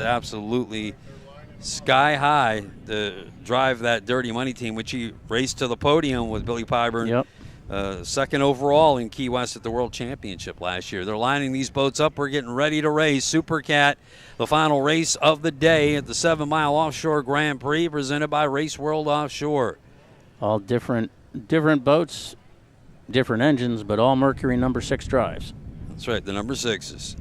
absolutely sky high to drive that Dirty Money team, which he raced to the podium with Billy Pyburn. Yep. Second overall in Key West at the World Championship last year. They're lining these boats up. We're getting ready to race Super Cat, the final race of the day at the 7-mile Offshore Grand Prix presented by Race World Offshore. All different boats, different engines, but all Mercury number 6 drives. That's right, the number 6s.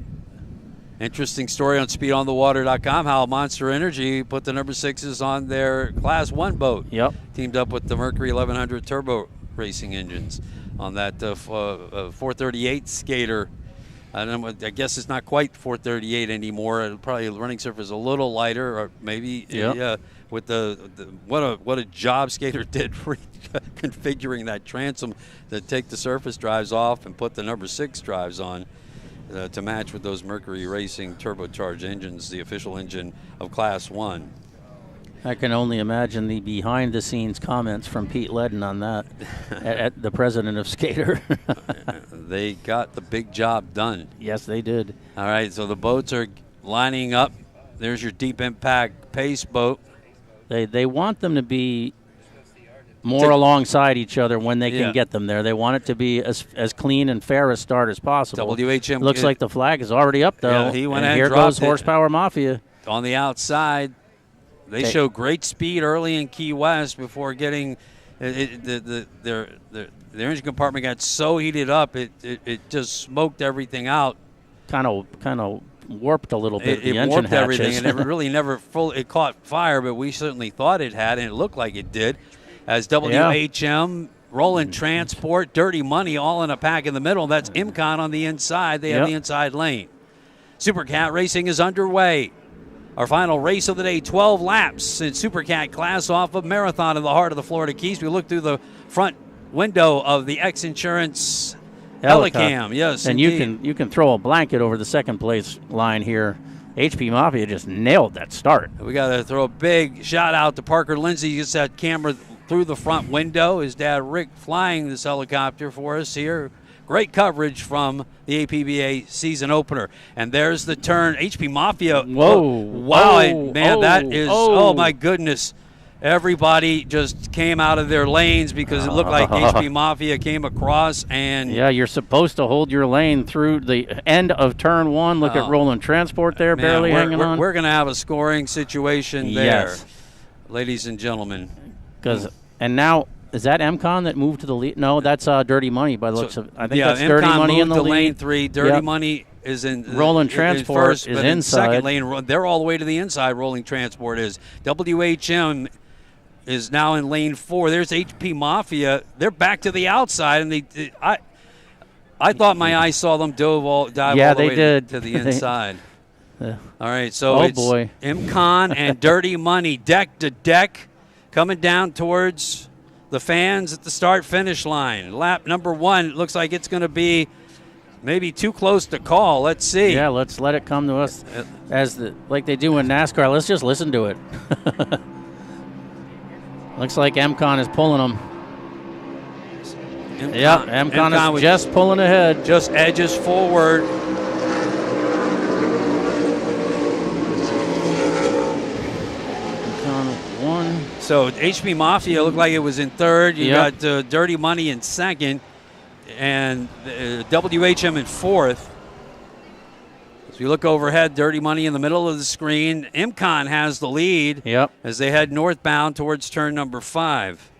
Interesting story on speedonthewater.com how Monster Energy put the number 6s on their Class 1 boat. Yep. Teamed up with the Mercury 1100 turbo racing engines on that 438 skater. I guess it's not quite 438 anymore. Probably the running surface a little lighter, or maybe with what a job Skater did for configuring that transom to take the surface drives off and put the number 6 drives on to match with those Mercury Racing turbocharged engines, the official engine of Class 1. I can only imagine the behind-the-scenes comments from Pete Ledden on that, at the president of Skater. They got the big job done. Yes, they did. All right, so the boats are lining up. There's your Deep Impact Pace boat. They want them to be more alongside each other when they can get them there. They want it to be as clean and fair a start as possible. WHM looks like the flag is already up, though. Yeah, he went and and here dropped goes Horsepower Mafia. On the outside. They show great speed early in Key West before getting their engine compartment got so heated up it just smoked everything out. Kind of warped a little bit. It engine warped hatches. everything, and it really never it caught fire, but we certainly thought it had, and it looked like it did. As WHM, Rolling Transport, Dirty Money all in a pack in the middle. That's IMCON on the inside. They have the inside lane. Super Cat racing is underway. Our final race of the day, 12 laps in Super Cat class off of Marathon in the heart of the Florida Keys. We look through the front window of the X Insurance Helicam. Yes, and indeed. you can throw a blanket over the second place line here. HP Mafia just nailed that start. We got to throw a big shout out to Parker Lindsay. He gets that camera through the front window. His dad Rick flying this helicopter for us here. Great coverage from the APBA season opener. And there's the turn. HP Mafia. Whoa. Wow. That is, oh, my goodness. Everybody just came out of their lanes because it looked like HP Mafia came across. And yeah, you're supposed to hold your lane through the end of turn 1. Look at Rolling Transport there, barely hanging on. We're going to have a scoring situation there, ladies and gentlemen. And now, is that MCON that moved to the lead? No, that's Dirty Money by the looks of. I think that's Dirty Money in the lead. Lane 3. Dirty Money is in Rolling Transport first, is but inside. In second lane, they're all the way to the inside. Rolling Transport is. WHM is now in lane 4. There's HP Mafia. They're back to the outside, and I thought my eyes saw them dive all the way to the inside. All right, so it's IMCON and Dirty Money deck to deck coming down towards the fans at the start-finish line. Lap number 1 looks like it's going to be maybe too close to call. Let's see. Yeah, let's let it come to us like they do in NASCAR. Let's just listen to it. Looks like MCON is pulling them. MCON is just pulling ahead. Just edges forward. MCON 1. So HP Mafia looked like it was in third. You got Dirty Money in second, and WHM in fourth. As we look overhead, Dirty Money in the middle of the screen. IMCON has the lead as they head northbound towards turn number 5.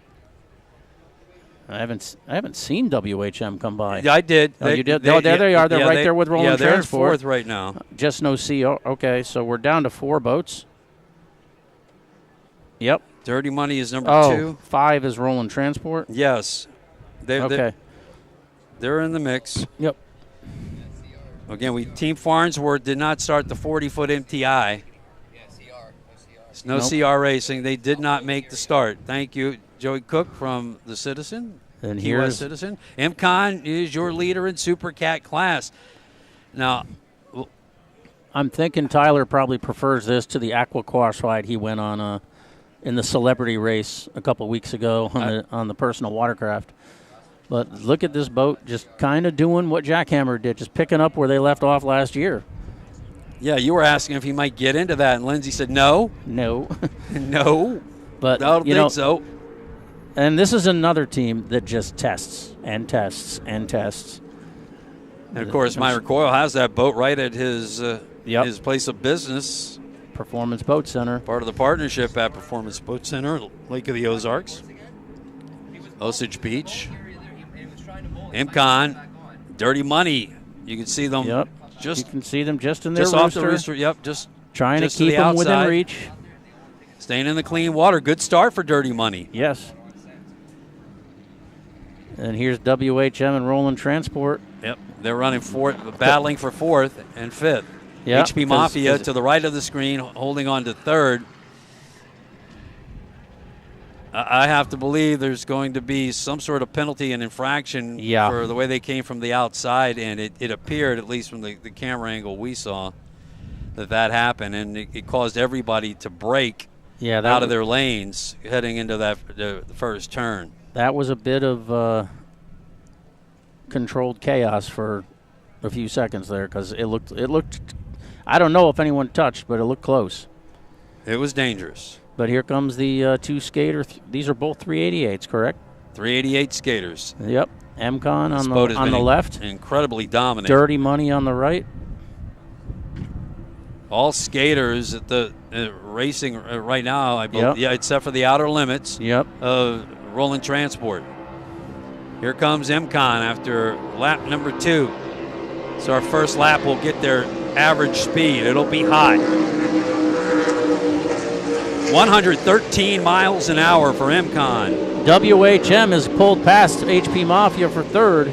I haven't seen WHM come by. I did. You did? There they are. They're right there with Rolling Transport. They're in fourth right now. Just no CO. Okay, so we're down to 4 boats. Yep. Dirty Money is number 2. 5 is Rolling Transport. Yes. They're in the mix. Yep. Again, Team Farnsworth did not start the 40-foot MTI. It's no CR racing. They did not make the start. Thank you, Joey Cook from the Citizen, and Key West Citizen. IMCON is your leader in Super Cat class. Now, I'm thinking Tyler probably prefers this to the Aqua Quash ride he went on in the celebrity race a couple weeks ago on the personal watercraft. But look at this boat just kind of doing what Jackhammer did, just picking up where they left off last year. Yeah, you were asking if he might get into that, and Lindsay said no. No. No. But I don't think so. And this is another team that just tests and tests and tests. And, of course, Myra Coyle has that boat right at his place of business. Performance Boat Center. Part of the partnership at Performance Boat Center, Lake of the Ozarks. Osage Beach. MCon, Dirty Money. You can see them. Yep. You can see them just in their just off the rooster. Yep, just trying just to keep them within reach. Staying in the clean water. Good start for Dirty Money. Yes. And here's WHM and Roland Transport. Yep, they're running fourth, battling for fourth and fifth. Yep, HP Mafia to the right of the screen, holding on to third. I have to believe there's going to be some sort of penalty and infraction for the way they came from the outside, and it appeared, at least from the camera angle we saw, that happened, and it caused everybody to break out of their lanes heading into the first turn. That was a bit of controlled chaos for a few seconds there, because it looked. I don't know if anyone touched, but it looked close. It was dangerous. But here comes the two skater. These are both 388s, correct? 388 skaters. Yep. MCon on the left. Incredibly dominant. Dirty Money on the right. All skaters at the racing right now, I believe, except for the outer limits of Roland Transport. Here comes MCon after lap number 2. So our first lap will get their average speed. It'll be hot. 113 miles an hour for MCon. WHM has pulled past HP Mafia for third,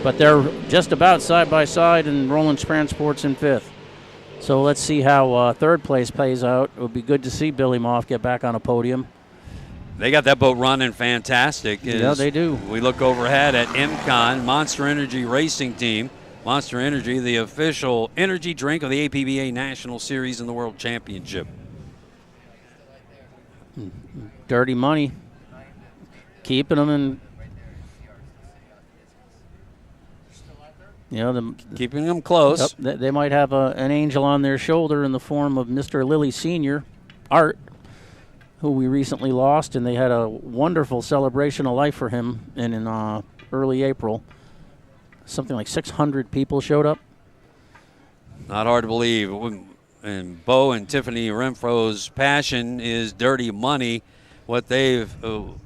but they're just about side by side, and Roland Transport's in fifth. So let's see how third place plays out. It would be good to see Billy Moff get back on a podium. They got that boat running fantastic. Yeah, they do. We look overhead at MCon, Monster Energy Racing Team. Monster Energy, the official energy drink of the APBA National Series and the World Championship. Dirty Money, keeping them in. Keeping them close. Yep, they might have an angel on their shoulder in the form of Mr. Lilly Sr., Art, who we recently lost, and they had a wonderful celebration of life for him in early April. Something like 600 people showed up. Not hard to believe. And Bo and Tiffany Renfro's passion is Dirty Money. What they've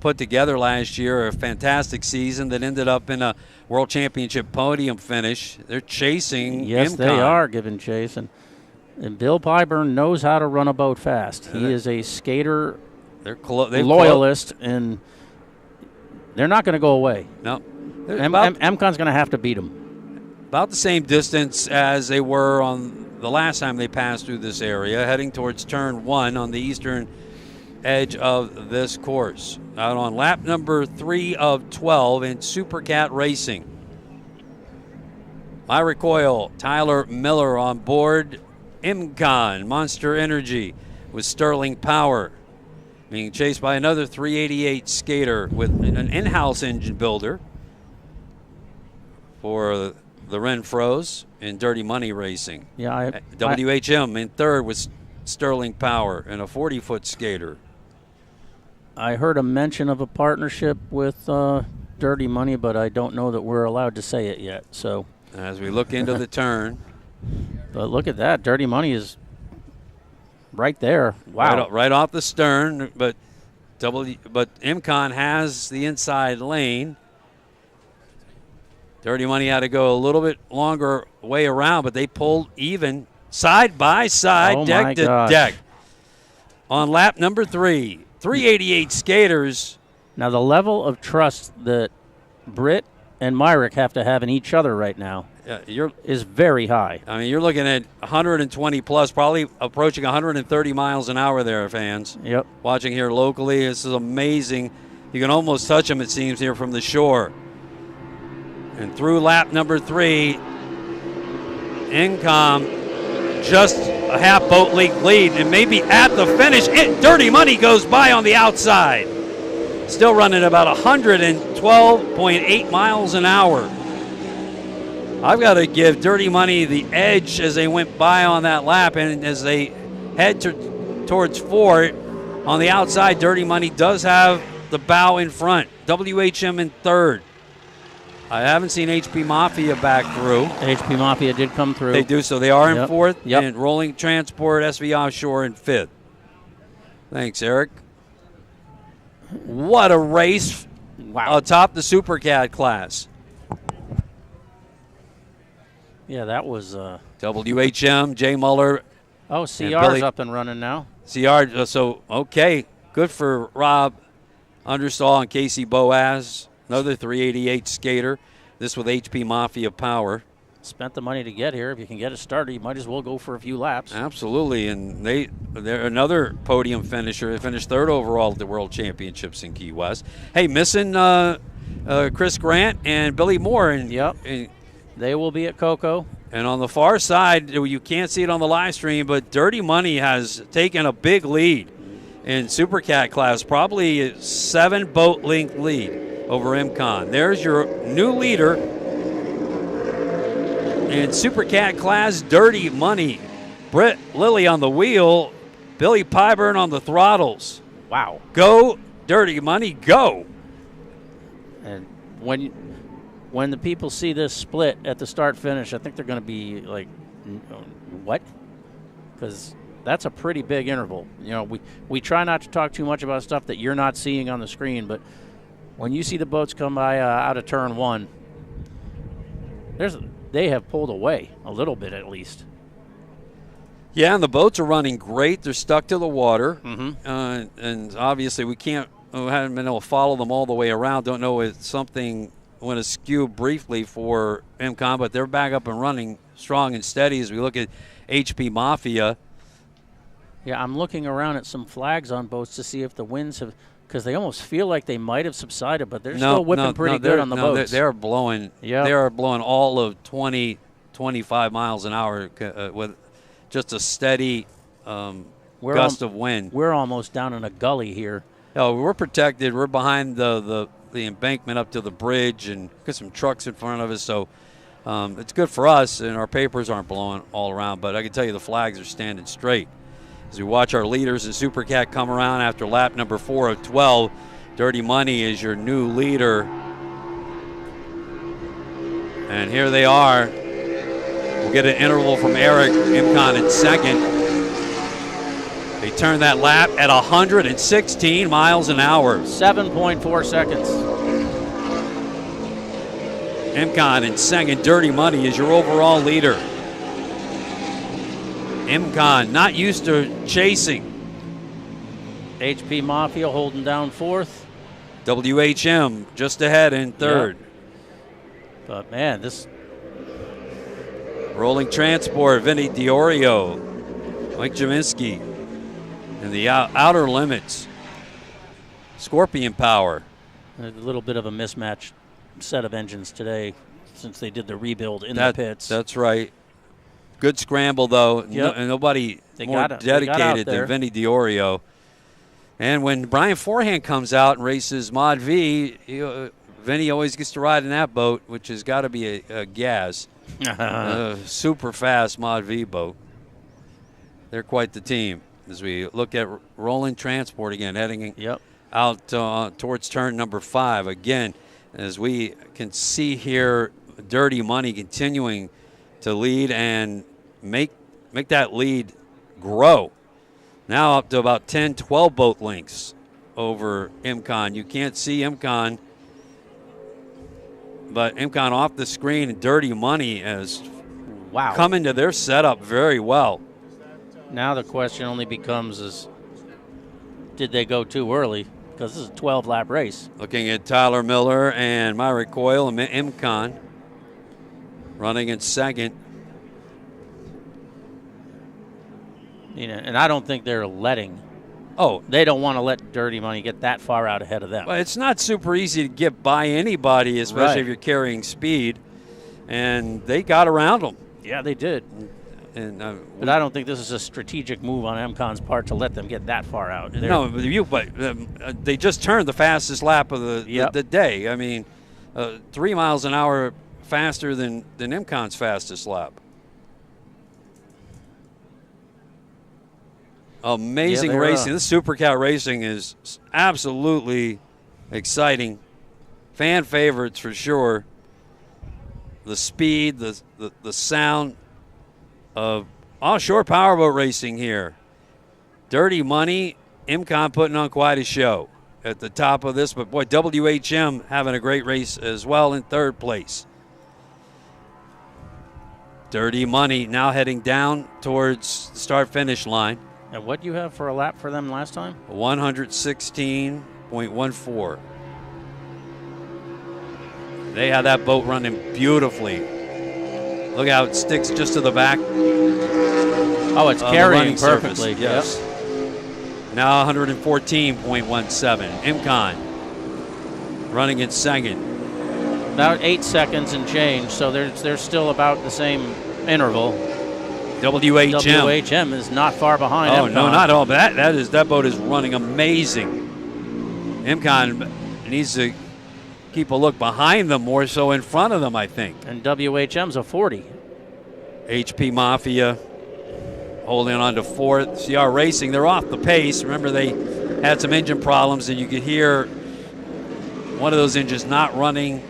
put together last year, a fantastic season that ended up in a World Championship podium finish. They're chasing Yes, MCon. They are giving chase. And Bill Pyburn knows how to run a boat fast. He is a skater loyalist, and they're not going to go away. No. MCon's going to have to beat them. About the same distance as they were on the last time they passed through this area, heading towards turn 1 on the eastern edge of this course. Out on lap number 3 of 12 in Super Cat Racing. Myra Coyle, Tyler Miller on board. MCon, Monster Energy with Sterling Power. Being chased by another 388 skater with an in-house engine builder for the Renfros in Dirty Money Racing. Yeah, WHM in third with Sterling Power and a 40-foot skater. I heard a mention of a partnership with Dirty Money, but I don't know that we're allowed to say it yet. So as we look into the turn. But look at that. Dirty Money is right there. Wow. Right off the stern, but MCon has the inside lane. Dirty Money had to go a little bit longer way around, but they pulled even side by side, deck to deck. On lap number 3, 388 skaters. Now the level of trust that Britt and Myrick have to have in each other right now is very high. I mean, you're looking at 120 plus, probably approaching 130 miles an hour there, fans. Yep. Watching here locally, this is amazing. You can almost touch them, it seems, here from the shore. And through lap number 3, MCon just a half boat length lead, and maybe at the finish, Dirty Money goes by on the outside. Still running about 112.8 miles an hour. I've got to give Dirty Money the edge as they went by on that lap, and as they head towards 4, on the outside, Dirty Money does have the bow in front. WHM in 3rd. I haven't seen HP Mafia back through. HP Mafia did come through. They do, so they are in 4th, Yep. and Rolling Transport, SV Offshore in 5th. Thanks, Eric. What a race. Wow. Atop the Supercat class. Yeah, that was... WHM, Jay Muller. Oh, CR's Billy, up and running now. CR, so, okay. Good for Rob Understall and Casey Boaz. Another 388 skater. This with HP Mafia power. Spent the money to get here. If you can get it started, you might as well go for a few laps. Absolutely, and they're another podium finisher. They finished 3rd overall at the World Championships in Key West. Hey, missing Chris Grant and Billy Moore. And, Yep. They will be at Coco. And on the far side, you can't see it on the live stream, but Dirty Money has taken a big lead in Supercat class, probably a 7-boat length lead over MCon. There's your new leader in Supercat class, Dirty Money. Britt Lilly on the wheel, Billy Pyburn on the throttles. Wow. Go, Dirty Money, go. And when the people see this split at the start-finish, I think they're going to be like, what? Because that's a pretty big interval. You know, we try not to talk too much about stuff that you're not seeing on the screen, but when you see the boats come by out of turn 1, they have pulled away a little bit at least. Yeah, and the boats are running great. They're stuck to the water. Mm-hmm. And obviously we haven't been able to follow them all the way around. Don't know if something went askew briefly for MCon, but they're back up and running strong and steady as we look at HP Mafia. Yeah, I'm looking around at some flags on boats to see if the winds have, because they almost feel like they might have subsided, but they're still whipping pretty good on the boats. They're blowing. Yep. They are blowing all of 20, 25 miles an hour with just a steady gust of wind. We're almost down in a gully here. Oh, we're protected. We're behind the embankment up to the bridge, and got some trucks in front of us, so it's good for us, and our papers aren't blowing all around. But I can tell you the flags are standing straight. As we watch our leaders in Supercat come around after lap number 4 of 12, Dirty Money is your new leader. And here they are. We'll get an interval from Eric Imcon in 2nd. They turn that lap at 116 miles an hour. 7.4 seconds. MCon in 2nd. Dirty Money is your overall leader. MCon not used to chasing. HP Mafia holding down 4th. WHM just ahead in 3rd. Yep. But man, this Rolling Transport, Vinny Diorio, Mike Jaminski, and the outer limits. Scorpion Power. A little bit of a mismatched set of engines today since they did the rebuild in the pits. That's right. Good scramble, though. Yep. Nobody more dedicated than Vinny Diorio. And when Brian Forehand comes out and races Mod V, Vinny always gets to ride in that boat, which has got to be a gas. Super fast Mod V boat. They're quite the team. As we look at Rolling Transport again, heading out towards turn number 5. Again, as we can see here, Dirty Money continuing to lead and make that lead grow. Now up to about 10, 12 boat lengths over MCon. You can't see MCon, but MCon off the screen, and Dirty Money has come into their setup very well. Now the question only becomes did they go too early? Because this is a 12-lap race. Looking at Tyler Miller and Myrick Coyle and MCon running in 2nd. And I don't think they're letting. Oh, they don't want to let Dirty Money get that far out ahead of them. Well, it's not super easy to get by anybody, especially if you're carrying speed. And they got around them. Yeah, they did. And but I don't think this is a strategic move on MCon's part to let them get that far out. But they just turned the fastest lap of the day. I mean, 3 miles an hour faster than MCON's fastest lap. Amazing racing. This Supercat racing is absolutely exciting. Fan favorites for sure. The speed, the sound of offshore powerboat racing here. Dirty Money, MCON putting on quite a show at the top of this, but boy, WHM having a great race as well in third place. Dirty Money now heading down towards the start-finish line. And what do you have for a lap for them last time? 116.14. They had that boat running beautifully. Look how it sticks just to the back. Oh, it's carrying perfectly. Yes. Yep. Now 114.17. MCON running in second. About 8 seconds and change, so they're still about the same interval. WHM is not far behind. Oh, MCON. no, not at all. But that boat is running amazing. MCON needs to keep a look behind them, more so in front of them, I think. And WHM's a 40. HP Mafia holding on to fourth. CR Racing, they're off the pace. Remember, they had some engine problems, and you could hear one of those engines not running.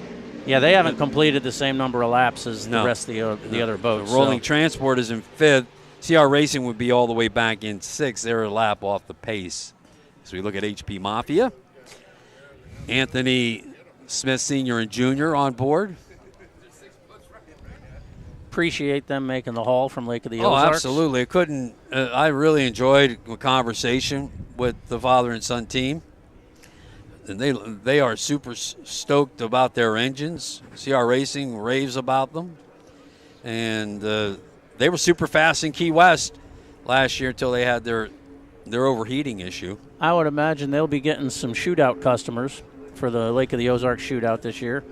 Yeah, they haven't completed the same number of laps as the rest of the other boats. The Rolling Transport is in fifth. CR Racing would be all the way back in sixth. They're a lap off the pace. So we look at HP Mafia. Anthony Smith Sr. and Jr. on board. Appreciate them making the haul from Lake of the Ozarks. Oh, absolutely. I really enjoyed a conversation with the father and son team. And they are super stoked about their engines. CR Racing raves about them. And they were super fast in Key West last year until they had their overheating issue. I would imagine they'll be getting some shootout customers for the Lake of the Ozarks shootout this year.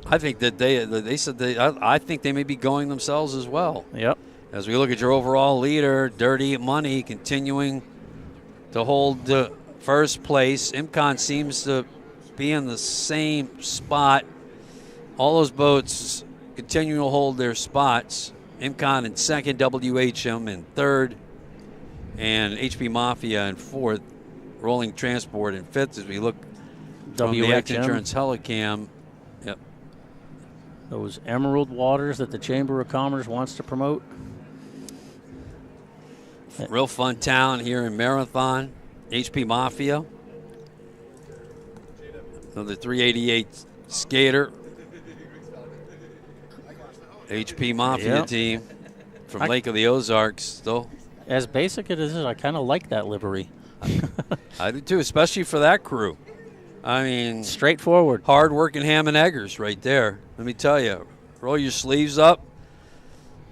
I think that they said I think they may be going themselves as well. Yep. As we look at your overall leader, Dirty Money continuing to hold first place. MCON seems to be in the same spot. All those boats continuing to hold their spots. MCON in second, WHM in third, and HP Mafia in fourth. Rolling Transport in fifth as we look from the X Insurance Helicam. Yep. Those emerald waters that the Chamber of Commerce wants to promote. Real fun town here in Marathon. HP Mafia. Another 388 skater. HP Mafia team from Lake of the Ozarks, though. As basic as it is, I kind of like that livery. I do too, especially for that crew. I mean, straightforward. Hard-working ham and eggers right there. Let me tell you. Roll your sleeves up,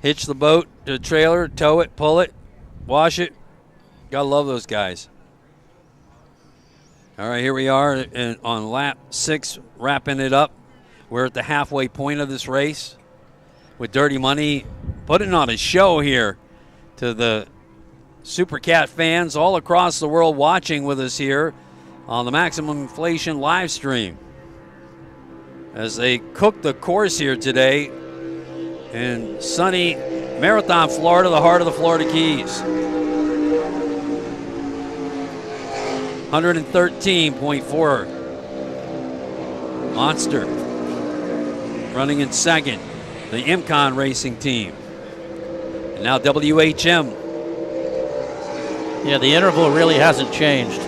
hitch the boat to the trailer, tow it, pull it, wash it. Gotta love those guys. All right, here we are on lap 6, wrapping it up. We're at the halfway point of this race with Dirty Money putting on a show here to the Supercat fans all across the world watching with us here on the Maximum Inflation live stream as they cook the course here today in sunny Marathon, Florida, the heart of the Florida Keys. 113.4. Monster running in second, the MCON racing team. And now WHM. Yeah, the interval really hasn't changed.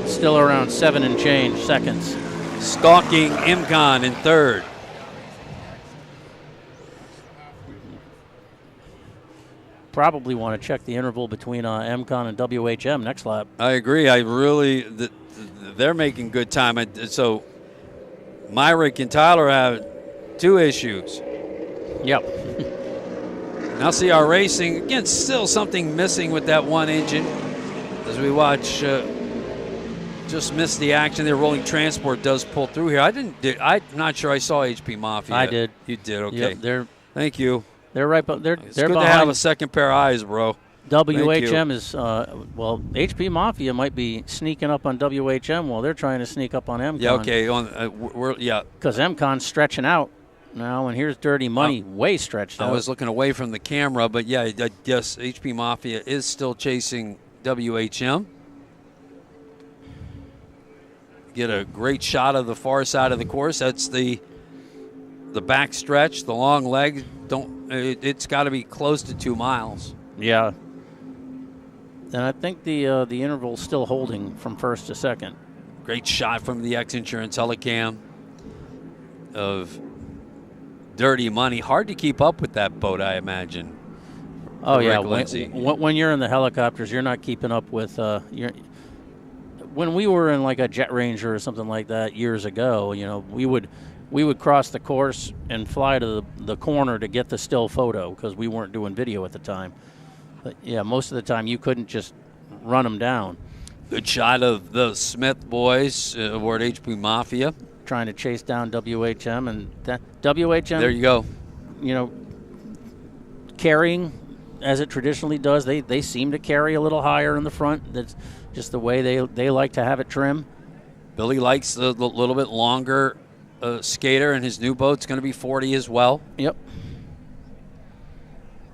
Still around 7 and change seconds. Stalking MCON in third. Probably want to check the interval between MCON and WHM next lap. I agree. They're making good time. So Myrick and Tyler have 2 issues. Yep. Now CR Racing, again, still something missing with that one engine. As we watch, just missed the action there. Rolling Transport does pull through here. I'm not sure I saw HP Mafia. I did. You did, okay. Yep, thank you. They're right, but they're good behind. to have a second pair of eyes, bro. WHM is, HP Mafia might be sneaking up on WHM while they're trying to sneak up on MCON. Yeah, okay. Because MCON's stretching out now, and here's Dirty Money, way stretched out. I was looking away from the camera, but yeah, yes, HP Mafia is still chasing WHM. Get a great shot of the far side of the course. That's the back stretch, the long leg. It's got to be close to 2 miles. Yeah. And I think the interval's still holding from first to second. Great shot from the X Insurance helicam of Dirty Money. Hard to keep up with that boat, I imagine. Oh, yeah. When you're in the helicopters, you're not keeping up with when we were in like a Jet Ranger or something like that years ago, we would cross the course and fly to the corner to get the still photo because we weren't doing video at the time. But, yeah, most of the time you couldn't just run them down. Good shot of the Smith boys aboard HP Mafia. Trying to chase down WHM, and that WHM. There you go. Carrying as it traditionally does. They seem to carry a little higher in the front. That's just the way they like to have it trim. Billy likes the little bit longer skater, and his new boat's going to be 40 as well. Yep.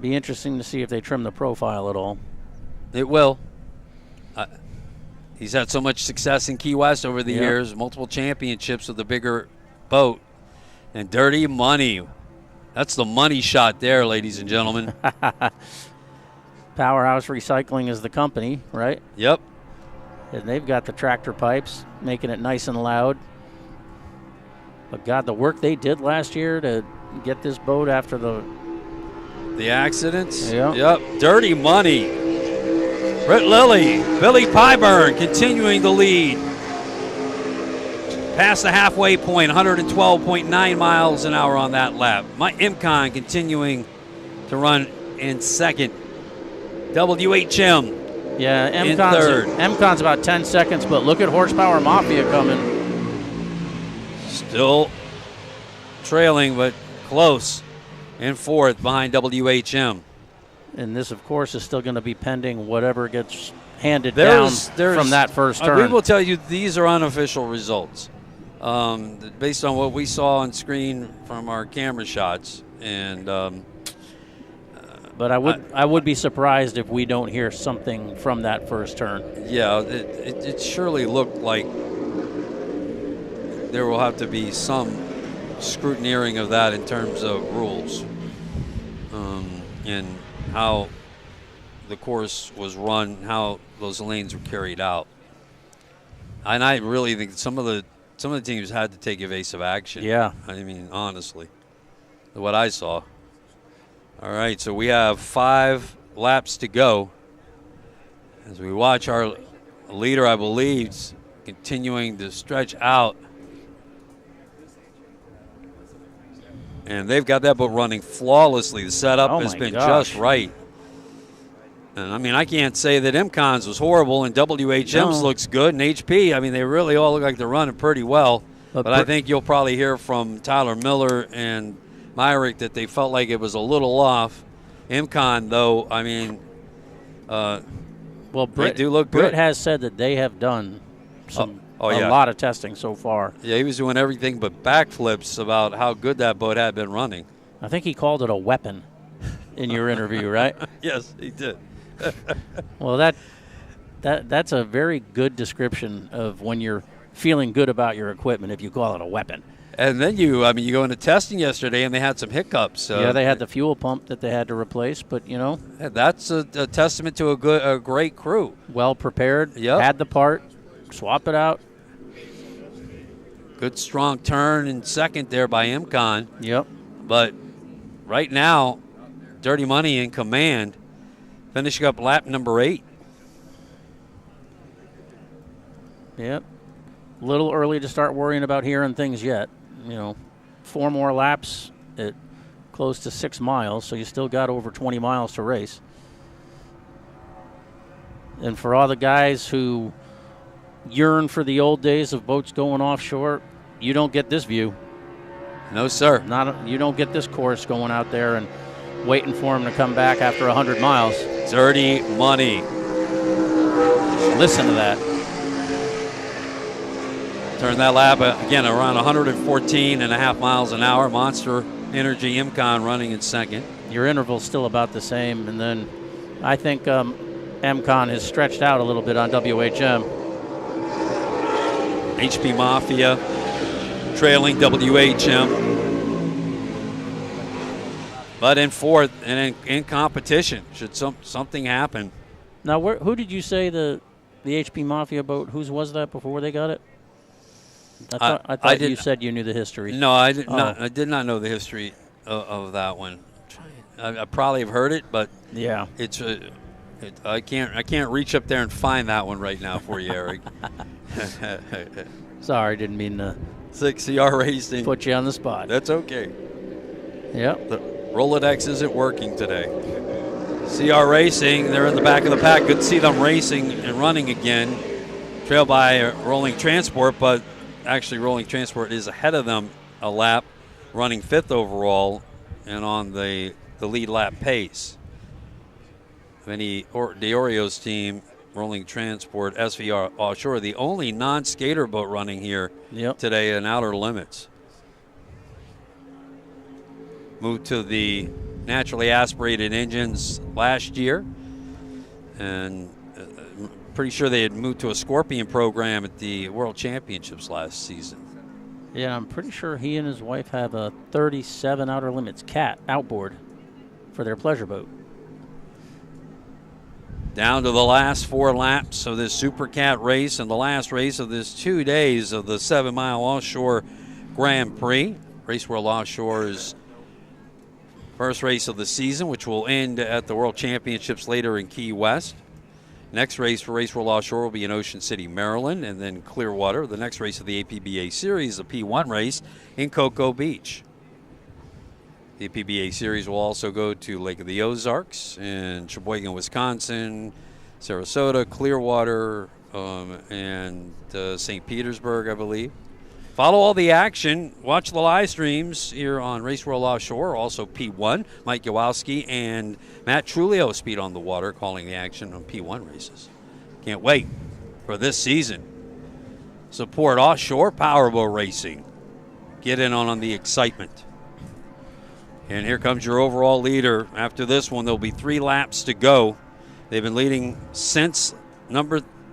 Be interesting to see if they trim the profile at all. It will. He's had so much success in Key West over the years, multiple championships with a bigger boat. And Dirty Money. That's the money shot there, ladies and gentlemen. Powerhouse Recycling is the company, right? Yep. And they've got the tractor pipes, making it nice and loud. But, God, the work they did last year to get this boat after the accidents? Yep. Dirty Money. Britt Lilly, Billy Pyburn continuing the lead. Past the halfway point, 112.9 miles an hour on that lap. Imcon continuing to run in second. WHM in third. MCon's about 10 seconds, but look at Horsepower Mafia coming. Still trailing, but close in fourth behind WHM. And this, of course, is still going to be pending whatever gets handed down from that first turn. We will tell you these are unofficial results based on what we saw on screen from our camera shots. And but I would be surprised if we don't hear something from that first turn. Yeah, it surely looked like there will have to be some scrutineering of that in terms of rules and how the course was run, how those lanes were carried out. And I really think some of the teams had to take evasive action. Yeah. I mean, honestly, what I saw. All right, so we have 5 laps to go as we watch our leader, I believe, continuing to stretch out. And they've got that boat running flawlessly. The setup has been just right. And, I mean, I can't say that MCon's was horrible and WHM's looks good. And HP, I mean, they really all look like they're running pretty well. But I think you'll probably hear from Tyler Miller and Myrick that they felt like it was a little off. MCon, though, I mean, they do look good. Britt has said that they have done a lot of testing so far. Yeah, he was doing everything but backflips about how good that boat had been running. I think he called it a weapon in your interview, right? Yes, he did. Well, that's a very good description of when you're feeling good about your equipment if you call it a weapon. And then you go into testing yesterday and they had some hiccups. Yeah, they had the fuel pump that they had to replace, but that's a testament to a great crew. Well prepared. Had the part, swap it out. Good strong turn in second there by MCon. Yep. But right now, Dirty Money in command, finishing up lap number 8. Yep. A little early to start worrying about hearing things yet. 4 more laps at close to 6 miles, so you still got over 20 miles to race. And for all the guys who yearn for the old days of boats going offshore, you don't get this view. No, sir. You don't get this course going out there and waiting for them to come back after 100 miles. Dirty Money. Listen to that. Turn that lap again around 114.5 miles an hour. Monster Energy MCon running in second. Your interval's still about the same, and then I think MCon is stretched out a little bit on WHM. HP Mafia trailing WHM, but in fourth and in competition. Should something happen? Now, who did you say the HP Mafia boat? Whose was that before they got it? I thought you said you knew the history. No, I did not. I did not know the history of that one. I probably have heard it, but yeah, I can't reach up there and find that one right now for you, Eric. Sorry, didn't mean to 6CR Racing. Put you on the spot. That's okay. Yep. The Rolodex isn't working today. CR Racing, they're in the back of the pack. Good to see them racing and running again. Trailed by Rolling Transport, but actually Rolling Transport is ahead of them a lap, running fifth overall and on the lead lap pace. The Orioles team, Rolling Transport, SVR Offshore, the only non-skater boat running here today in Outer Limits. Moved to the naturally aspirated engines last year, and pretty sure they had moved to a Scorpion program at the World Championships last season. Yeah, I'm pretty sure he and his wife have a 37 Outer Limits Cat outboard for their pleasure boat. Down to the last 4 laps of this Super Cat race and the last race of this 2 days of the 7-mile Offshore Grand Prix. Race World Offshore's first race of the season, which will end at the World Championships later in Key West. Next race for Race World Offshore will be in Ocean City, Maryland, and then Clearwater. The next race of the APBA Series, the P1 race, in Cocoa Beach. The APBA Series will also go to Lake of the Ozarks in Sheboygan, Wisconsin, Sarasota, Clearwater, and St. Petersburg, I believe. Follow all the action. Watch the live streams here on Race World Offshore. Also P1, Mike Yowalski and Matt Trulio speed on the water, calling the action on P1 races. Can't wait for this season. Support offshore powerboat racing. Get in on the excitement. And here comes your overall leader. After this one, there'll be 3 laps to go. They've been leading since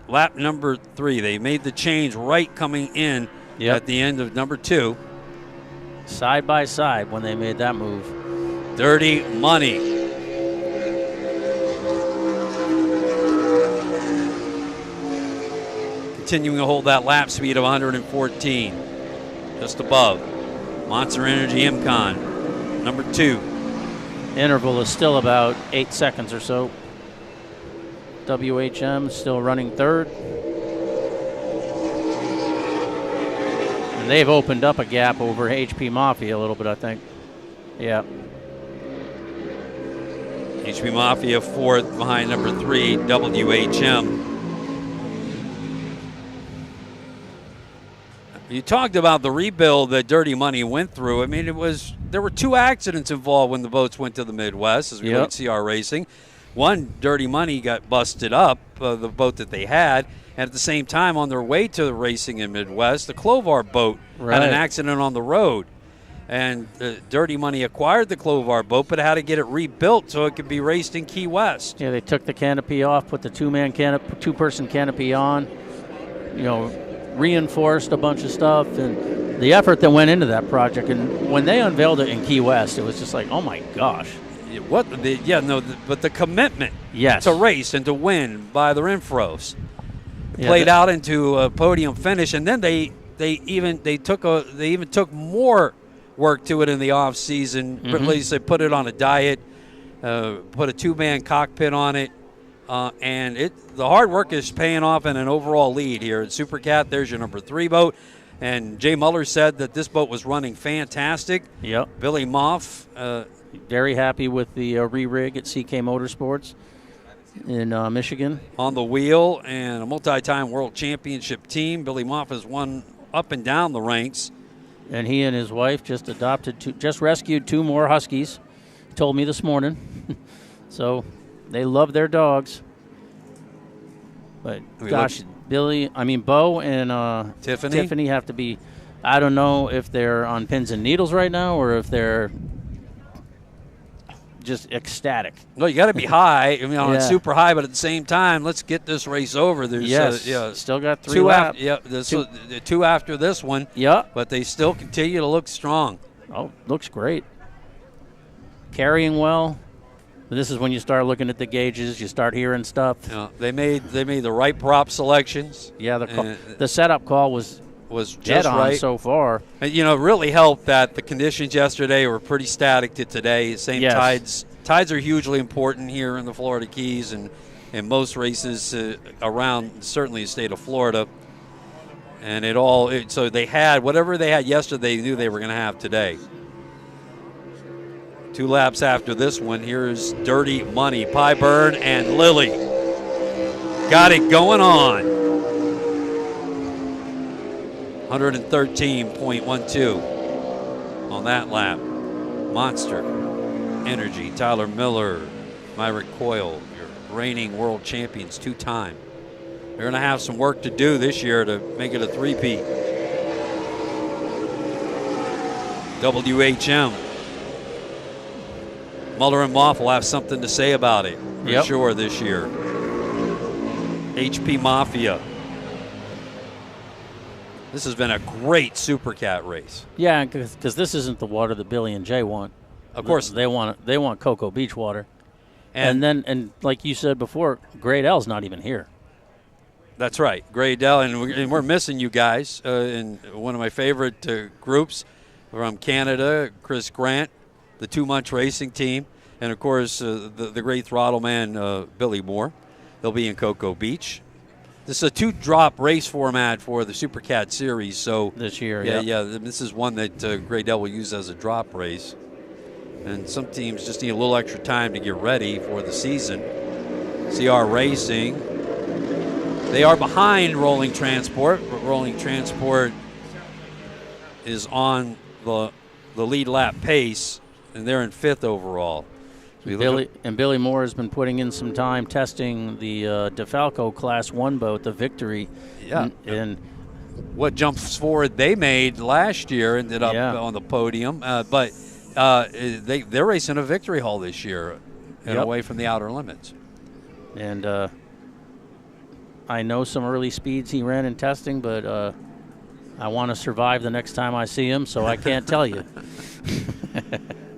lap number 3. They made the change right coming in at the end of number 2. Side by side when they made that move. Dirty Money. Continuing to hold that lap speed of 114. Just above. Monster Energy MCon, number 2. Interval is still about 8 seconds or so. WHM still running third. And they've opened up a gap over HP Mafia a little bit, I think. Yeah. HP Mafia fourth behind number 3, WHM. You talked about the rebuild that Dirty Money went through. I mean, there were 2 accidents involved when the boats went to the Midwest, as we look at CR Racing. One, Dirty Money got busted up, the boat that they had. And at the same time, on their way to the racing in Midwest, the Clovar boat had an accident on the road. And Dirty Money acquired the Clovar boat, but had to get it rebuilt so it could be raced in Key West. Yeah, they took the canopy off, put the two-person canopy on, reinforced a bunch of stuff, and the effort that went into that project. And when they unveiled it in Key West, it was just like, oh my gosh. But the commitment to race and to win by the Renfros played out into a podium finish, and then they even took more work to it in the off season. At least they put it on a diet, put a 2-man cockpit on it. And the hard work is paying off in an overall lead here at Super Cat. There's your number 3 boat. And Jay Muller said that this boat was running fantastic. Yep. Billy Moff. Very happy with the re-rig at CK Motorsports in Michigan. On the wheel, and a multi-time world championship team. Billy Moff has won up and down the ranks. And he and his wife just rescued 2 more Huskies. He told me this morning. So they love their dogs. But gosh, Bo and Tiffany have to be. I don't know if they're on pins and needles right now or if they're just ecstatic. Well, you got to be high. It's super high, but at the same time, let's get this race over. There's still got 3 laps. Two after this one. Yeah, but they still continue to look strong. Oh, looks great. Carrying well. This is when you start looking at the gauges. You start hearing stuff. They made the right prop selections. Yeah, the setup call was dead on right so far. And, it really helped that the conditions yesterday were pretty static to today. Same tides. Tides are hugely important here in the Florida Keys and in most races around certainly the state of Florida. And so they had whatever they had yesterday, they knew they were going to have today. 2 laps after this one, here's Dirty Money, Pyburn and Lily. Got it going on. 113.12 on that lap. Monster Energy, Tyler Miller, Myrick Coyle, your reigning world champions 2-time. They're going to have some work to do this year to make it a 3-peat. WHM. Muller and Moff will have something to say about it for sure this year. HP Mafia. This has been a great Supercat race. Yeah, because this isn't the water that Billy and Jay want. Of course, they want Cocoa Beach water. And like you said before, Great L's not even here. That's right, Great L, and we're missing you guys in one of my favorite groups from Canada, Chris Grant, the Too Much Racing team, and of course the great throttle man Billy Moore. They'll be in Cocoa Beach. This is a 2-drop race format for the Supercat Series. So this year, this is one that Great L will use as a drop race. And some teams just need a little extra time to get ready for the season. CR Racing, they are behind Rolling Transport, but Rolling Transport is on the lead lap pace, and they're in 5th overall. So Billy Moore has been putting in some time testing the DeFalco Class 1 boat, the Victory. Yeah. And what jumps forward they made last year ended up on the podium, but they're racing a victory hull this year and away from the outer limits. And I know some early speeds he ran in testing, but I want to survive the next time I see him, so I can't tell you.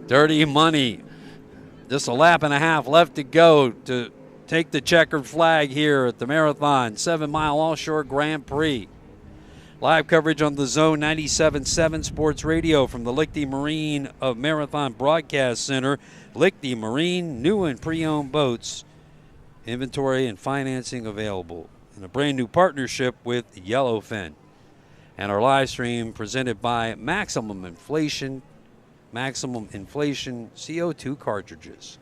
Dirty Money. Just a lap and a half left to go to take the checkered flag here at the Marathon 7-mile Offshore Grand Prix. Live coverage on the Zone 97.7 Sports Radio from the Lichty Marine of Marathon Broadcast Center. Lichty Marine, new and pre-owned boats. Inventory and financing available. In a brand new partnership with Yellowfin. And our live stream presented by Maximum Inflation CO2 cartridges.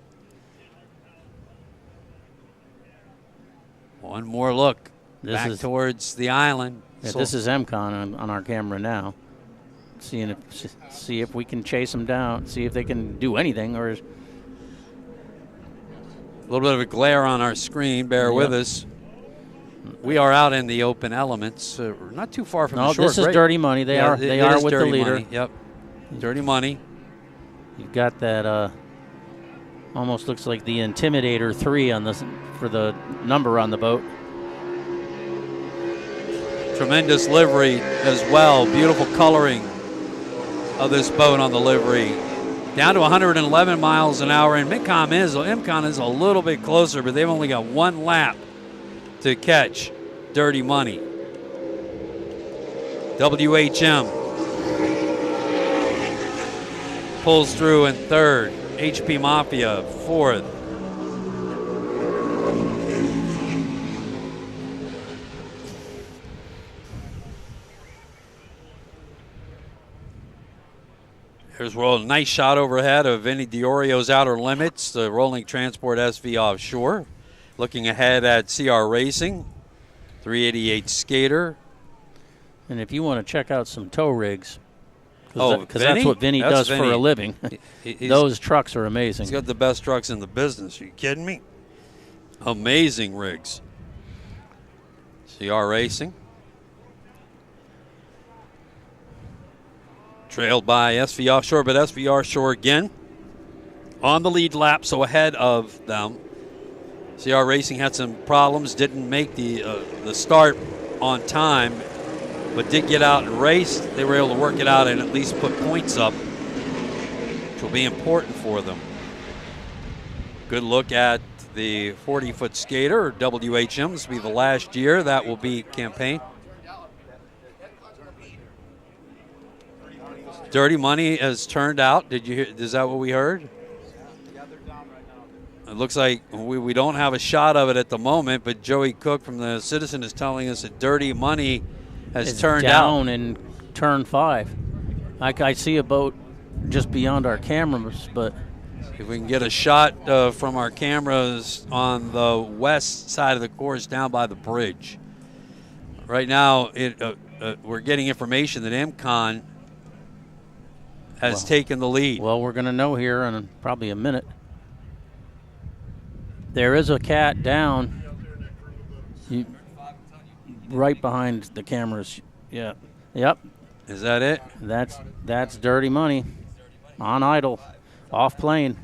One more look back towards the island. Yeah, this is MCON on our camera now. See if we can chase them down, see if they can do anything. Or a little bit of a glare on our screen. Bear with us. We are out in the open elements. Not too far from the shore. This is Dirty Money. They are with the leader. Money. Yep. Dirty Money. You've got that almost looks like the Intimidator 3 for the number on the boat. Tremendous livery as well. Beautiful coloring of this boat on the livery. Down to 111 miles an hour, and MCON is a little bit closer, but they've only got 1 lap to catch Dirty Money. WHM pulls through in 3rd. HP Mafia 4th. Here's a nice shot overhead of Vinny Diorio's Outer Limits, the Rolling Transport SV Offshore. Looking ahead at CR Racing, 388 Skater. And if you want to check out some tow rigs, because that's what Vinny That's does Vinny. For a living, those trucks are amazing. He's got the best trucks in the business. Are you kidding me? Amazing rigs. CR Racing. Trailed by SV Offshore, but SV Offshore again on the lead lap, so ahead of them. CR Racing had some problems, didn't make the start on time, but did get out and race. They were able to work it out and at least put points up, which will be important for them. Good look at the 40-foot skater, WHM. This will be the last year that will be campaign. Dirty Money has turned out. Did you hear? Is that what we heard? It looks like we don't have a shot of it at the moment, but Joey Cook from the Citizen is telling us that Dirty Money has turned down out. in turn 5. I see a boat just beyond our cameras, but if we can get a shot from our cameras on the west side of the course down by the bridge. Right now, we're getting information that MCON has taken the lead. Well, we're going to know here in probably a minute. There is a cat down right behind the cameras. Yeah. Yep. Is that it? That's Dirty Money on idle, off plane.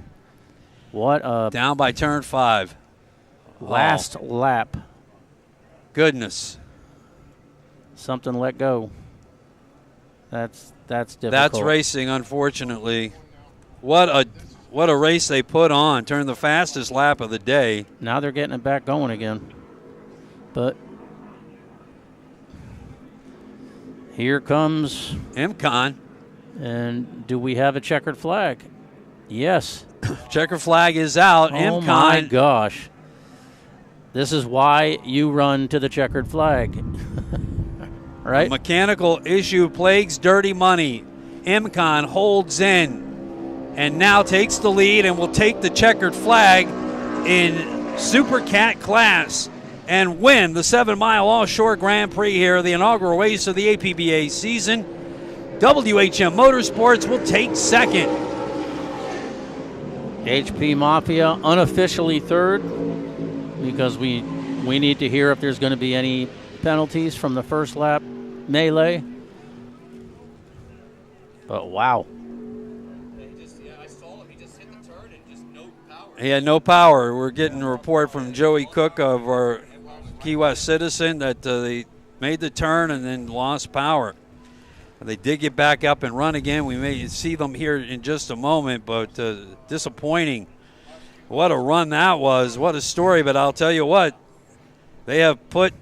What a down by turn 5. Last lap. Goodness. Something let go. That's difficult. That's racing, unfortunately. What a race they put on. Turned the fastest lap of the day. Now they're getting it back going again. But here comes MCON. And do we have a checkered flag? Yes. Checker flag is out. Oh, MCON. My gosh. This is why you run to the checkered flag. Right? A mechanical issue plagues Dirty Money. MCON holds in and now takes the lead and will take the checkered flag in Super Cat class and win the 7-mile Offshore Grand Prix here, the inaugural race of the APBA season. WHM Motorsports will take second. HP Mafia unofficially third because we need to hear if there's going to be any penalties from the first lap melee. But wow. I saw him. He just hit the turn and just no power. He had no power. We're getting a report from Joey Cook of our Key West Citizen that they made the turn and then lost power. They did get back up and run again. We may see them here in just a moment, but disappointing. What a run that was. What a story. But I'll tell you what, they have put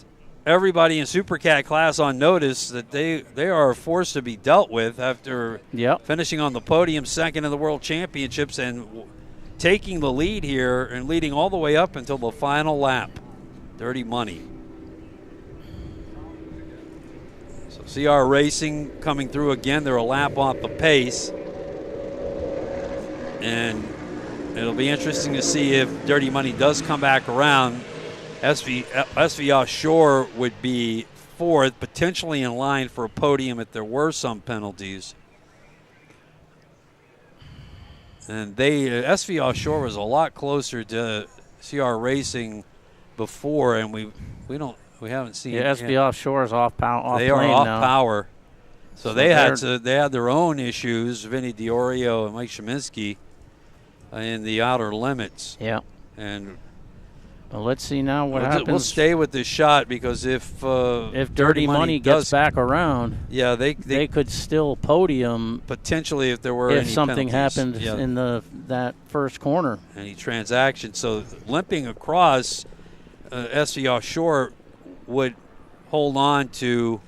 everybody in Super Cat class on notice that they are a force to be dealt with after finishing on the podium second in the World Championships and taking the lead here and leading all the way up until the final lap. Dirty Money. CR Racing coming through again. They're a lap off the pace. And it'll be interesting to see if Dirty Money does come back around. SV Offshore would be fourth, potentially in line for a podium if there were some penalties. And SV Offshore was a lot closer to CR Racing before, and we haven't seen. Yeah, SV Offshore is off power. They are off now. power, so they had their own issues. Vinny Diorio and Mike Sheminsky in the outer limits. Yeah, and well, let's see now what happens. We'll stay with this shot because if Dirty Money gets back around, yeah, they could still podium potentially if there were any something penalties. happened in that first corner. Any transaction. So limping across, SV Offshore would hold on to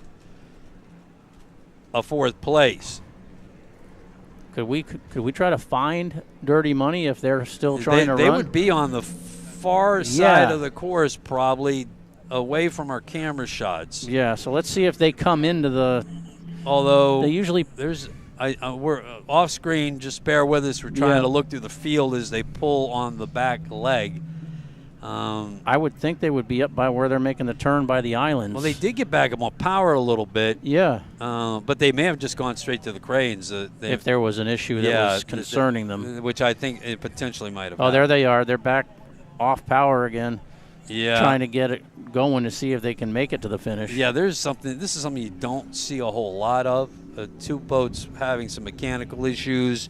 a fourth place. Could we try to find Dirty Money if they're still trying to run? They would be on the far side of the course, probably away from our camera shots. Yeah, so let's see if they come into the. Although they usually we're off screen. Just bear with us. We're trying to look through the field as they pull on the back leg. I would think they would be up by where they're making the turn by the islands. Well, they did get back up on power a little bit. Yeah. But they may have just gone straight to the cranes. If there was an issue that was concerning them. Which I think it potentially might have. Oh, there they are. They're back off power again. trying to get it going to see if they can make it to the finish. Yeah, this is something you don't see a whole lot of. Two boats having some mechanical issues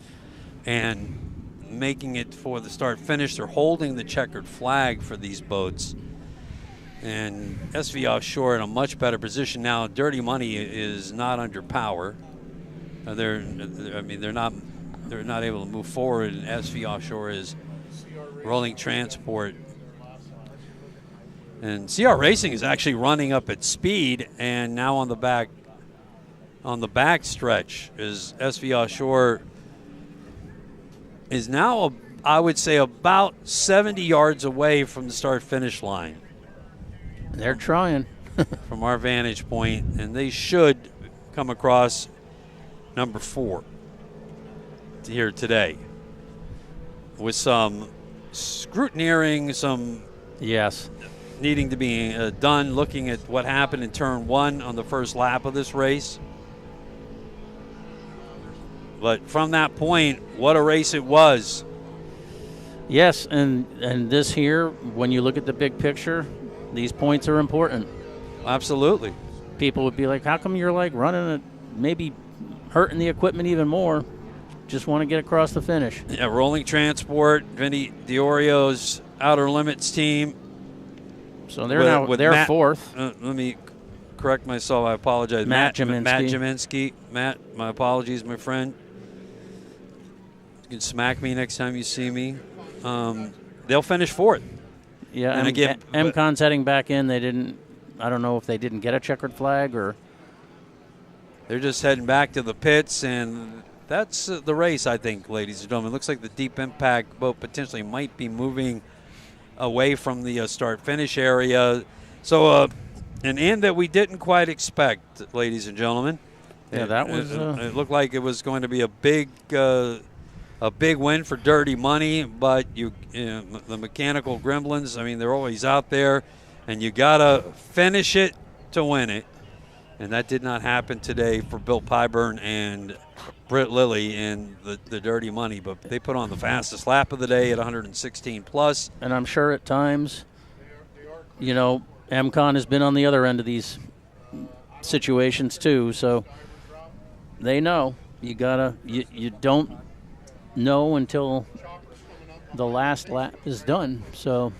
and making it for the start finish. They're holding the checkered flag for these boats. And SV Offshore in a much better position now. Dirty Money is not under power. They're not able to move forward, and SV Offshore is rolling transport. And CR Racing is actually running up at speed, and now on the back stretch is SV Offshore is now, I would say, about 70 yards away from the start-finish line. They're trying. From our vantage point, and they should come across number 4 here today with some scrutineering, some needing to be done, looking at what happened in turn 1 on the first lap of this race. But from that point, what a race it was. Yes, and this here, when you look at the big picture, these points are important. Absolutely. People would be like, how come you're like running it, maybe hurting the equipment even more? Just want to get across the finish. Yeah, rolling transport, Vinny Diorio's Outer Limits team. So they're fourth. Let me correct myself. I apologize. Matt Jaminski. Matt, my apologies, my friend. You can smack me next time you see me. They'll finish 4th. Yeah, and again, MCon's heading back in. I don't know if they didn't get a checkered flag or. They're just heading back to the pits, and that's the race, I think, ladies and gentlemen. It looks like the Deep Impact boat potentially might be moving away from the start-finish area. So an end that we didn't quite expect, ladies and gentlemen. Yeah, that was. It looked like it was going to be a big win for Dirty Money, but the mechanical gremlins, I mean, they're always out there, and you got to finish it to win it. And that did not happen today for Bill Pyburn and Britt Lilly in the Dirty Money, but they put on the fastest lap of the day at 116 plus. And I'm sure at times, MCon has been on the other end of these situations too, so they know you don't know until the last lap is done. So